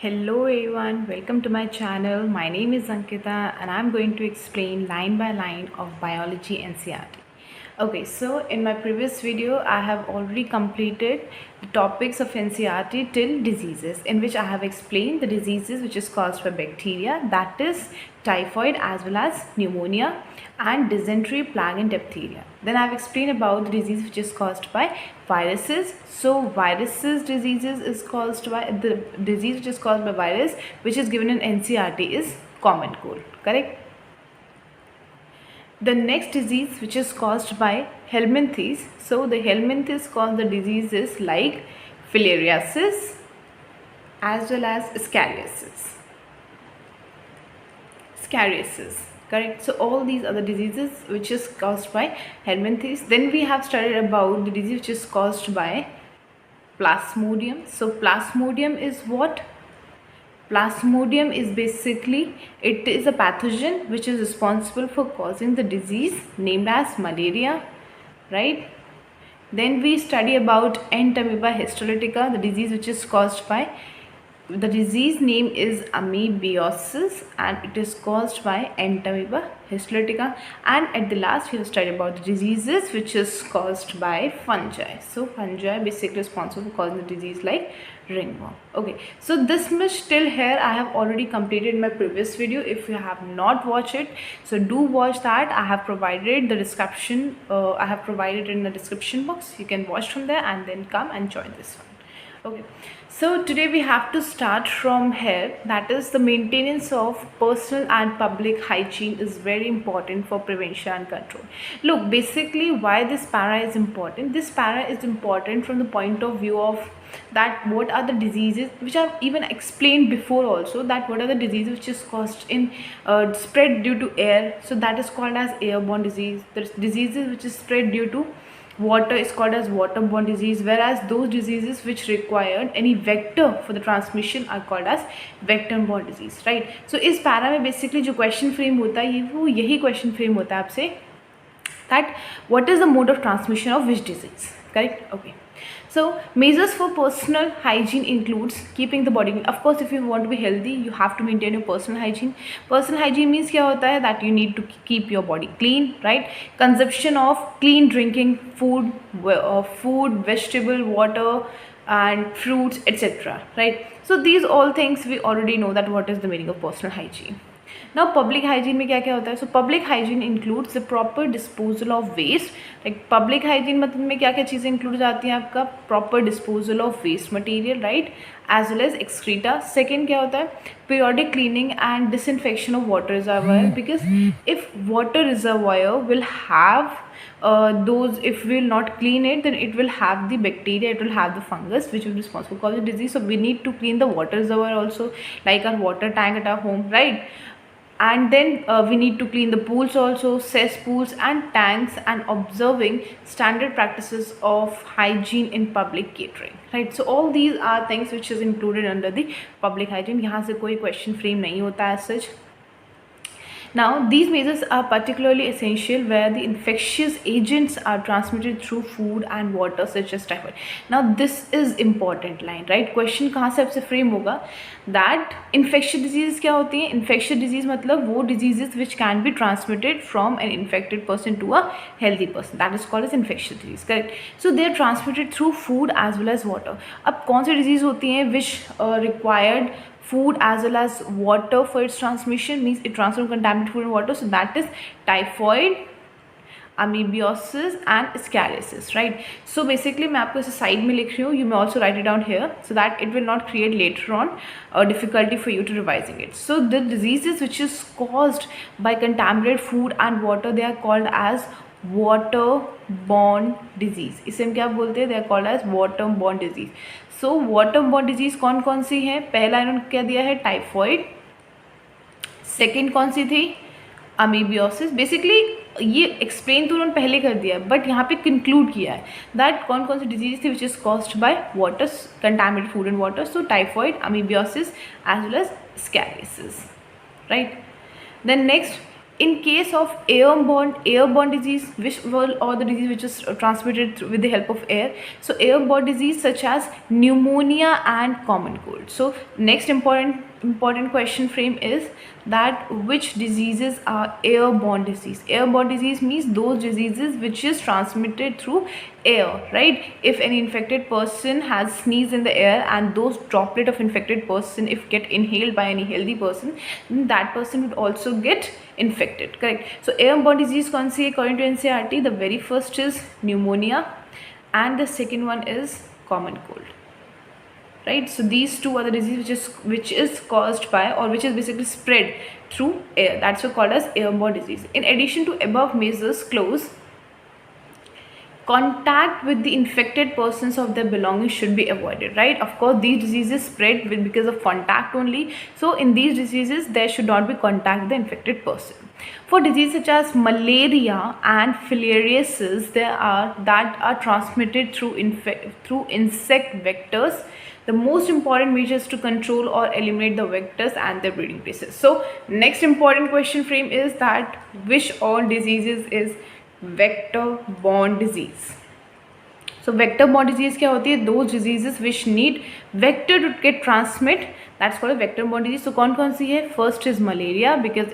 Hello everyone, welcome to my channel. My name is Ankita and I'm going to explain line by line of biology NCERT. Okay, so in my previous video I have already completed the topics of NCERT till diseases, in which I have explained the diseases which is caused by bacteria, that is typhoid as well as pneumonia and dysentery, plague and diphtheria. Then I have explained about the disease which is caused by viruses. So viruses diseases is caused by the disease which is caused by virus, which is given in NCERT, is common cold, correct? The next disease which is caused by helminthes. So the helminthes cause the diseases like filariasis as well as scariasis, correct? So all these are the diseases which is caused by helminthes. Then we have studied about the disease which is caused by plasmodium. So plasmodium is what? Plasmodium is basically, it is a pathogen which is responsible for causing the disease named as malaria, right? Then we study about Entamoeba histolytica, the disease which is caused by, the disease name is amoebiosis and it is caused by Entamoeba histolytica. And at the last we have studied about the diseases which is caused by fungi. So fungi basically responsible for causing the disease like ringworm. Okay, so this much till here I have already completed my previous video. If you have not watched it, so do watch that. I have provided the description, I have provided in the description box. You can watch from there and then come and join this one. Okay, so today we have to start from here, that is the maintenance of personal and public hygiene is very important for prevention and control. Look, basically why this para is important. This para is important from the point of view of that what are the diseases which I've even explained before also, that what are the diseases which is caused in spread due to air, so that is called as airborne disease. The diseases which is spread due to water is called as waterborne disease, whereas those diseases which required any vector for the transmission are called as vector-borne disease, right? So इस para में basically जो question frame होता है वो यही question frame होता है आपसे, that what is the mode of transmission of which disease, correct? Okay, so measures for personal hygiene includes keeping the body, of course if you want to be healthy you have to maintain your personal hygiene. Personal hygiene means क्या होता है, that you need to keep your body clean, right? Consumption of clean drinking food, vegetable, water and fruits, etc., right? So these all things we already know that what is the meaning of personal hygiene. Now public hygiene में क्या क्या होता है? So public hygiene includes the proper disposal of waste. Like public hygiene मतलब में क्या क्या चीज़ें include जाती हैं आपका? Proper disposal of waste material, right? As well as excreta. Second क्या होता है? Periodic cleaning and disinfection of water reservoir, because if water reservoir will have those, if we will not clean it, then it will have the bacteria, it will have the fungus which will be responsible for the disease. So we need to clean the water reservoir also, like our water tank at our home, right? And then we need to clean the pools also, cesspools and tanks, and observing standard practices of hygiene in public catering, right? So all these are things which is included under the public hygiene. यहाँ से कोई question frame नहीं होता as such. Now these measures are particularly essential where the infectious agents are transmitted through food and water such as typhoid. Now this is important line, right? Question कहाँ से आपसे frame होगा, that infectious disease क्या होती है? Infectious disease मतलब वो diseases which can be transmitted from an infected person to a healthy person, that is called as infectious disease, correct? So they are transmitted through food as well as water. अब कौन सी disease होती हैं which required food as well as water for its transmission, means it transfers contaminated food and water? So that is typhoid, amoebiosis and scariasis, right? So basically मैं आपको इसे side में लिख रही हूँ, you may also write it down here so that it will not create later on difficulty for you to revising it. So the diseases which is caused by contaminated food and water, they are called as waterborne disease. इसे हम क्या बोलते हैं? They are called as waterborne disease. So waterborne disease कौन कौन सी है? पहला इन्होंने क्या दिया है? टाइफॉइड. सेकेंड कौन सी थी? अमीबियोसिस. बेसिकली ये एक्सप्लेन तो उन्होंने पहले कर दिया, बट यहाँ पे कंक्लूड किया है दैट कौन कौन सी डिजीज थी which is caused by water, contaminated food and water. So typhoid, amoebiasis as well as ascariasis, right? Then next In case of airborne disease, which will or the disease which is transmitted with the help of air, so airborne disease such as pneumonia and common cold. So next important question frame is that which diseases are airborne disease. Airborne disease means those diseases which is transmitted through air, right? If any infected person has sneezed in the air and those droplet of infected person if get inhaled by any healthy person, then that person would also get infected, correct? So airborne disease kaun si hai? According to NCERT, the very first is pneumonia and the second one is common cold, right? So these two are the disease which is caused by or which is basically spread through air. That's what called as airborne disease. In addition to above measures, close contact with the infected persons of their belongings should be avoided, right? Of course, these diseases spread because of contact only. So in these diseases, there should not be contact with the infected person. For diseases such as malaria and filariasis, that are transmitted through insect vectors. The most important measures to control or eliminate the vectors and their breeding places. So next important question frame is that which all diseases is vector borne disease. So vector borne disease क्या होती है? Those diseases which need vector to get transmit, that's called a vector borne disease. So कौन सी है? First is malaria because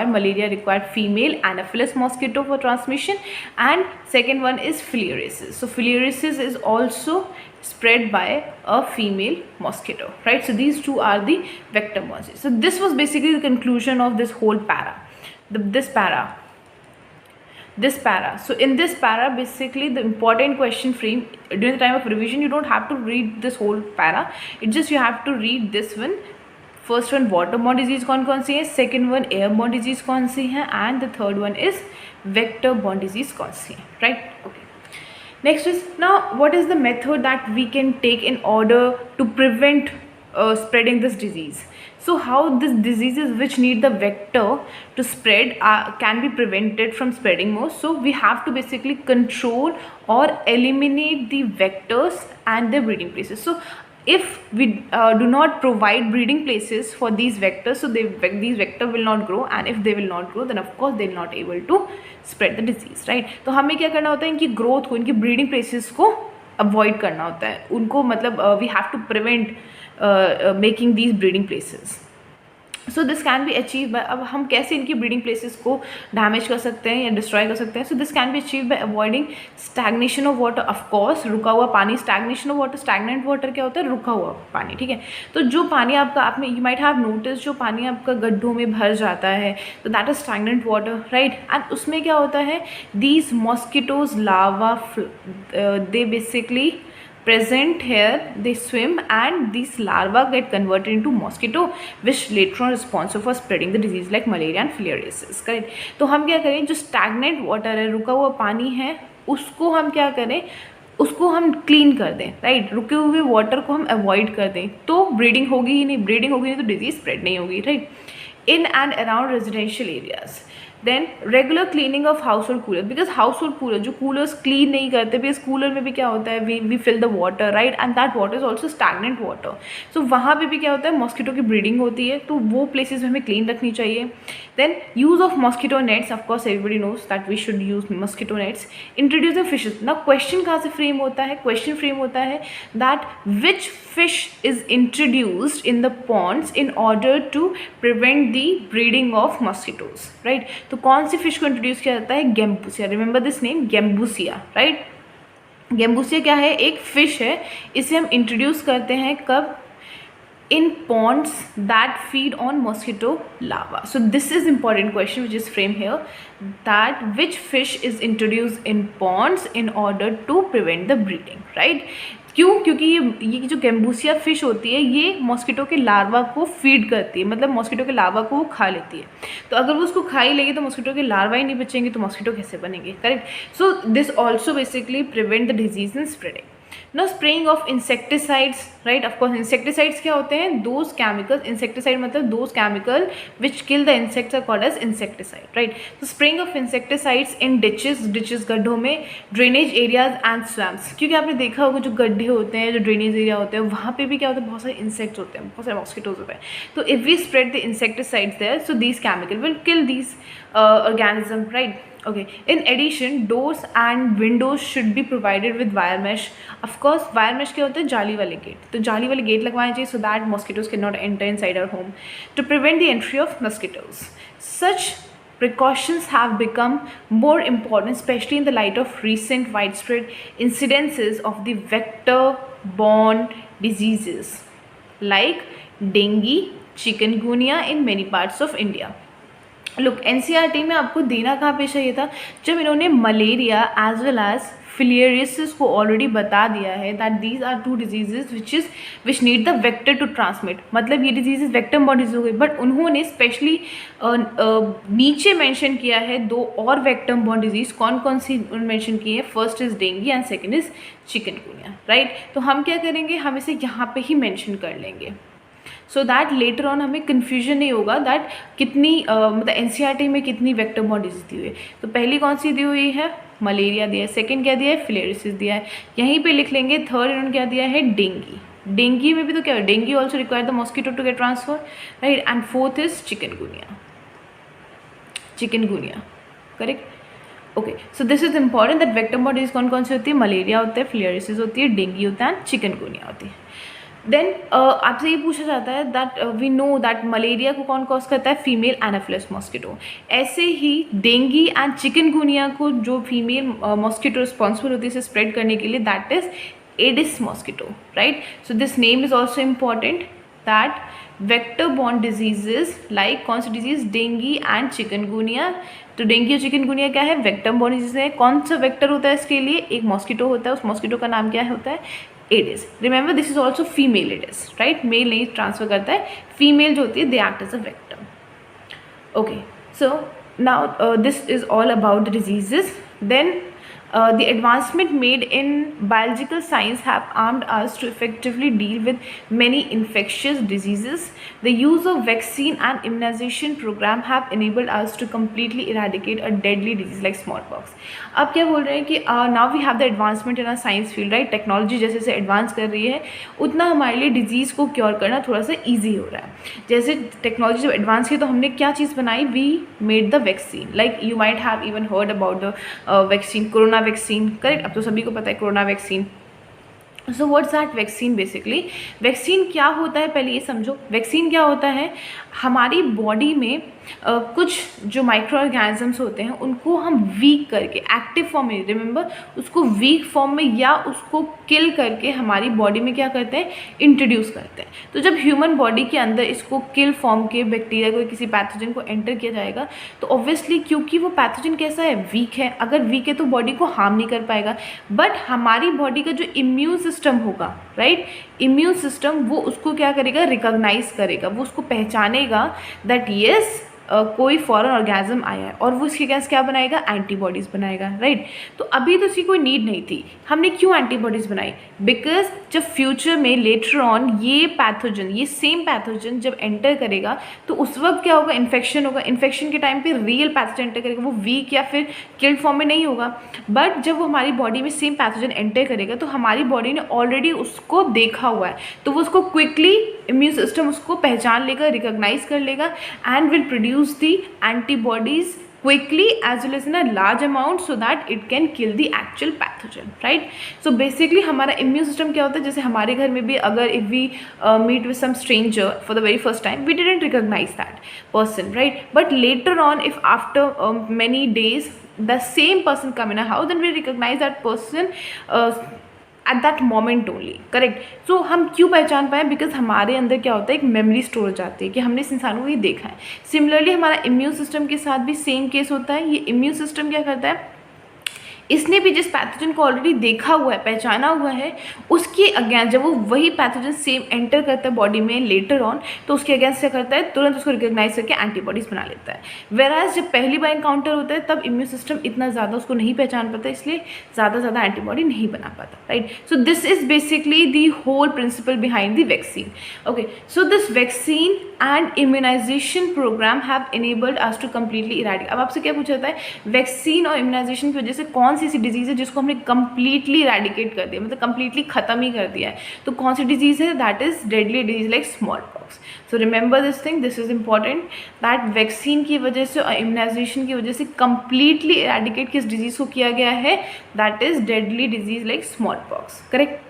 malaria required female anopheles mosquito for transmission, and second one is filariasis. So filariasis is also spread by a female mosquito, right? So these two are the vector borne disease. So this was basically the conclusion of this whole para. This para. So in this para, basically the important question frame during the time of revision, you don't have to read this whole para. It's just you have to read this one. First one, waterborne disease कौन सी है? Second one, airborne disease कौन सी है? And the third one is vector-borne disease कौन सी है? Right? Okay. Next is, now what is the method that we can take in order to prevent spreading this disease? So how these diseases which need the vector to spread can be prevented from spreading more? So we have to basically control or eliminate the vectors and their breeding places. So if we do not provide breeding places for these vectors, so these vectors will not grow, and if they will not grow, then of course they will not able to spread the disease, right? तो हमें क्या करना होता है? इनकी growth को, इनकी breeding places को avoid करना होता है, उनको मतलब we have to prevent making these breeding places. So this can be achieve by, अब हम कैसे इनकी ब्रीडिंग प्लेसेस को डैमेज कर सकते हैं या डिस्ट्रॉय कर सकते हैं? So this can be achieve by avoiding stagnation of water. Of course रुका हुआ पानी, stagnation of water, stagnant water क्या होता है? रुका हुआ पानी, ठीक है? तो जो पानी आपका, आपने यू माइट हैव नोटिस, जो पानी आपका गड्ढों में भर जाता है, तो that is stagnant water, right? And उसमें क्या होता है? These mosquitoes larva, they basically present here, they swim and these larvae get converted into mosquito which later on responsible for spreading the disease like malaria and filariasis, correct? तो हम क्या करें? जो stagnant water है, रुका हुआ पानी है, उसको हम क्या करें? उसको हम क्लीन कर दें, राइट? रुके हुए वाटर को हम अवॉइड कर दें, तो ब्रीडिंग होगी ही नहीं. ब्रीडिंग होगी नहीं तो डिजीज स्प्रेड नहीं होगी, right? In and around residential areas. Then regular cleaning of household cooler, because household cooler, जो कूलर्स क्लीन नहीं करते, बिकॉज कूलर में भी क्या होता है? We fill the water, right? And that water is also stagnant water. So वहाँ पे भी क्या होता है? मॉस्किटो की ब्रीडिंग होती है, तो वो प्लेसेस हमें क्लीन रखनी चाहिए. Then use of mosquito nets, of course everybody knows that we should use mosquito nets. Introducing fishes. ना क्वेश्चन कहाँ से फ्रेम होता है? क्वेश्चन फ्रेम होता है that which fish is introduced in the ponds in order to prevent the breeding of mosquitoes, right? तो कौन सी fish को इंट्रोड्यूस किया जाता है? Gambusia. Remember this name, gambusia, right? Gambusia क्या है? एक फिश है. इसे हम इंट्रोड्यूस करते हैं कब? in ponds that feed on mosquito larvae. So this is important question which is framed here, that which fish is introduced in ponds in order to prevent the breeding, right? क्यों? क्योंकि ये जो gambusia fish होती है, ये mosquito के larva को feed करती है, मतलब मॉस्किटो के लार्वा को वो खा लेती है. तो अगर वो उसको खा ही लेगी तो मॉस्किटो के लार्वा ही नहीं बचेंगे, तो मॉस्किटो कैसे बनेंगे, correct? So this also basically prevent the disease in spreading. No spraying of insecticides, right, of course insecticides क्या होते हैं, दोज केमिकल्स, इंसेक्टिसाइड मतलब those chemical which kill the insects are called as insecticide, right. तो spraying of insecticides in ditches गड्ढों में, drainage areas and swamps, क्योंकि आपने देखा होगा जो गड्ढे होते हैं, जो ड्रेनेज एरिया होते हैं, वहाँ पे भी क्या होता है, बहुत सारे इंसेक्ट्स होते हैं, बहुत सारे मॉस्किटोज होते हैं। तो if we spread the insecticides there, so these chemical will kill these organism, right? Okay, in addition, doors and windows should be provided with wire mesh. Of course, wire mesh क्या होता है, जाली वाले gate, तो जाली वाले gate लगवाने चाहिए so that mosquitoes cannot enter inside our home to prevent the entry of mosquitoes. Such precautions have become more important, especially in the light of recent widespread incidences of the vector-borne diseases like dengue, chikungunya in many parts of India. Look, NCERT में आपको देना कहाँ पे चाहिए था, जब इन्होंने malaria as well as filariasis को ऑलरेडी बता दिया है that these are two diseases which need the vector to transmit, मतलब ये डिजीजेज वेक्टर बॉडीज हो गई, बट उन्होंने स्पेशली नीचे मेंशन किया है दो और वेक्टर बॉर्न डिजीज, कौन कौन सी मेंशन की है, first is dengue and second is chikungunya, right. तो हम क्या करेंगे, हम इसे यहाँ पे ही मेंशन कर लेंगे सो दैट लेटर ऑन हमें कन्फ्यूजन नहीं होगा दैट कितनी मतलब एनसीईआरटी में कितनी वेक्टर बॉर्न डिजीज दी हुई है। तो पहली कौन सी दी हुई है, मलेरिया दिया है, सेकंड क्या दिया है, फिलेरिसिस दिया है, यहीं पे लिख लेंगे। थर्ड इन्होंने क्या दिया है, डेंगी, डेंगी में भी तो क्या है, dengue also require the mosquito to get transfer, right. And fourth is chikungunya, chikungunya, correct. Okay, so this is important that vector borne disease कौन कौन सी होती है, मलेरिया होता है, फिलेरिसिस होती है, डेंगी होता है, चिकनगुनिया होती है। देन आपसे ये पूछा जाता है that we know that malaria को कौन कॉज करता है, फीमेल एनाफिलस मॉस्किटो। ऐसे ही डेंगी एंड चिकनगुनिया को जो फीमेल मॉस्किटो रिस्पॉन्सिबल होती है इसे स्प्रेड करने के लिए, that is Aedes mosquito, right. So this name is also important that vector born diseases like कौन सी डिजीज, डेंगी एंड चिकनगुनिया। तो डेंगी और चिकनगुनिया क्या है, वेक्टर बॉर्न डिजीज है। कौन सा वेक्टर होता है इसके लिए, एक मॉस्किटो होता है, उस मॉस्किटो का नाम क्या होता है, Aedes. Remember this is also female Aedes, right, male नहीं ट्रांसफर करता है, फीमेल जो होती है they act as a vector. Okay, so now this is all about the diseases. Then the advancement made in biological science have armed us to effectively deal with many infectious diseases. The use of vaccine and immunization program have enabled us to completely eradicate a deadly disease like smallpox. अब क्या बोल रहे हैं कि now we have the advancement in our science field, right? Technology जैसे जैसे advance कर रही है उतना हमारे लिए डिजीज़ को क्योर करना थोड़ा सा ईजी हो रहा है। जैसे टेक्नोलॉजी जब एडवांस की तो हमने क्या चीज़ बनाई, we made the vaccine, like you might have even heard about the vaccine, corona vaccine, correct. अब तो सभी को पता है corona vaccine. So what's that vaccine, basically vaccine क्या होता है, पहले ये समझो वैक्सीन क्या होता है। हमारी बॉडी में कुछ जो माइक्रो ऑर्गेनिजम्स होते हैं उनको हम वीक करके, एक्टिव फॉर्म में, रिमेंबर, उसको वीक फॉर्म में या उसको किल करके हमारी बॉडी में क्या करते हैं, इंट्रोड्यूस करते हैं। तो जब ह्यूमन बॉडी के अंदर इसको किल फॉर्म के बैक्टीरिया को, किसी पैथोजन को एंटर किया जाएगा तो ऑब्वियसली क्योंकि वो पैथोजन कैसा है, वीक है, अगर वीक है तो बॉडी को हार्म नहीं कर पाएगा। बट हमारी बॉडी का जो इम्यून सिस्टम होगा, राइट, इम्यून सिस्टम वो उसको क्या करेगा, रिकॉग्नाइज करेगा, वो उसको पहचानेगा दैट येस कोई फॉरेन ऑर्गेनिज्म आया है और वो इसके अगेंस्ट क्या बनाएगा, एंटीबॉडीज़ बनाएगा, राइट। तो अभी तो उसकी कोई नीड नहीं थी, हमने क्यों एंटीबॉडीज़ बनाई, बिकॉज जब फ्यूचर में लेटर ऑन ये पैथोजन, ये सेम पैथोजन जब एंटर करेगा तो उस वक्त क्या होगा, इन्फेक्शन होगा। इन्फेक्शन के टाइम पे रियल पैथोजन एंटर करेगा, वो वीक या फिर किल्ड फॉर्म में नहीं होगा। बट जब वो हमारी बॉडी में सेम पैथोजन एंटर करेगा तो हमारी बॉडी ने ऑलरेडी उसको देखा हुआ है, तो वो उसको क्विकली इम्यून सिस्टम उसको पहचान लेगा, रिकॉग्नाइज कर लेगा and will produce the antibodies quickly as well as in a large amount so that it can kill the actual pathogen, right? So basically हमारा immune system क्या होता है, जैसे हमारे घर में भी अगर if we meet with some stranger for the very first time, we didn't recognize that person, right? But later on, if after many days the same person come in a house, then we recognize that person at that moment only, correct. So हम क्यों पहचान पाए, because हमारे अंदर क्या होता है, एक मेमोरी स्टोर हो जाती है कि हमने इस इंसान को ये देखा है। सिमिलरली हमारा इम्यून सिस्टम के साथ भी सेम केस होता है। ये इम्यून सिस्टम क्या करता है, इसने भी जिस पैथोजन को ऑलरेडी देखा हुआ है, पहचाना हुआ है, उसके अगेंस्ट जब वो वही पैथोजन सेम एंटर करता है बॉडी में लेटर ऑन, तो उसके अगेंस्ट क्या करता है, तुरंत उसको रिकॉग्नाइज करके एंटीबॉडीज बना लेता है। वेराज जब पहली बार इनकाउंटर होता है तब इम्यून सिस्टम इतना ज़्यादा उसको नहीं पहचान पाता, इसलिए ज़्यादा एंटीबॉडी नहीं बना पाता, right. So this is basically the whole principle behind the vaccine. Okay, so this vaccine and immunization program have enabled us to completely eradicate। अब आपसे क्या पूछा जाता है, वैक्सीन और इम्यूनाइजेशन की वजह से कौन सी ऐसी डिजीज है जिसको हमने कंप्लीटली इरेडिकेट कर दिया, मतलब कंप्लीटली खत्म ही कर दिया है, तो कौन सी डिजीज है, that is deadly disease like small pox. So remember this thing, this is important, that vaccine की वजह से और इम्यूनाइजेशन की वजह से कंप्लीटली इरेडिकेट किस डिजीज को किया गया है, that is deadly disease like small pox, correct.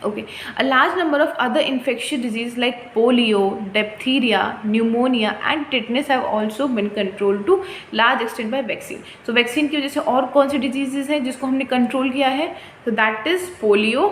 Okay, a large number of other infectious diseases like polio, diphtheria, pneumonia and tetanus have also been controlled to large extent by vaccine. So vaccine की वजह से और कौन सी diseases हैं जिसको हमने control किया है, so that is polio,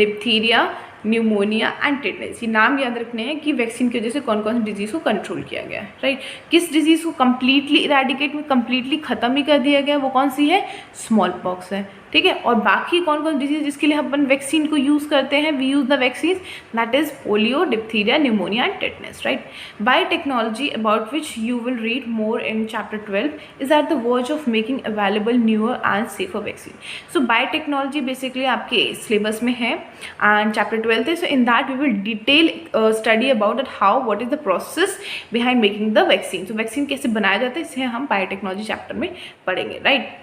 diphtheria, pneumonia and tetanus. ये नाम याद रखने हैं कि वैक्सीन की वजह से कौन कौन सी डिजीज़ को कंट्रोल किया गया है, राइट। किस डिजीज़ को कंप्लीटली इरेडिकेट में कंप्लीटली ख़त्म ही कर दिया गया, वो कौन सी है, स्मॉल पॉक्स है, ठीक है। और बाकी कौन कौन डिजीज जिसके लिए अपन वैक्सीन को यूज़ करते हैं, we use the vaccine, that is polio, diphtheria, pneumonia and tetanus, right. Biotechnology about which you will read more in chapter 12 is at the verge of making available newer and safer vaccine. So biotechnology basically आपके syllabus में है and chapter 12 है, so in that we will detail study about it, how what is the process behind making the vaccine. So vaccine कैसे बनाया जाता है इसे हम बायोटेक्नोलॉजी चैप्टर में पढ़ेंगे, right.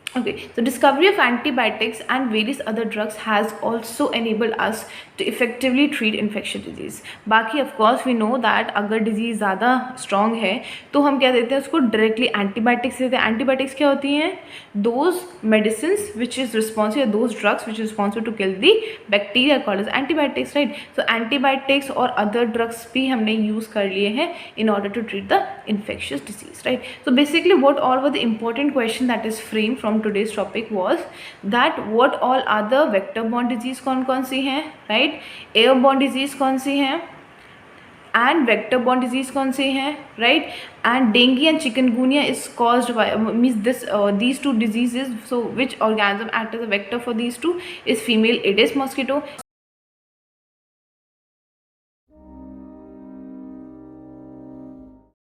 Okay, so discovery of antibiotics and various other drugs has also enabled us to effectively treat infectious disease. बाकी of course we know that अगर disease ज़्यादा strong है तो हम क्या देते हैं उसको directly antibiotics देते हैं। antibiotics क्या होती हैं, those medicines which is responsible, those drugs which is responsible to kill the bacteria called as antibiotics, right? So antibiotics और other drugs भी हमने use कर लिए हैं in order to treat the infectious disease, right? So basically what all were the important question that is framed from today's topic was that what all other vector borne disease कौन कौन सी हैं, right? airborne disease कौन सी हैं and vector borne disease कौन सी हैं, right? and dengue and chikungunya is caused by means this these two diseases, so which organism act as a vector for these two is female Aedes mosquito.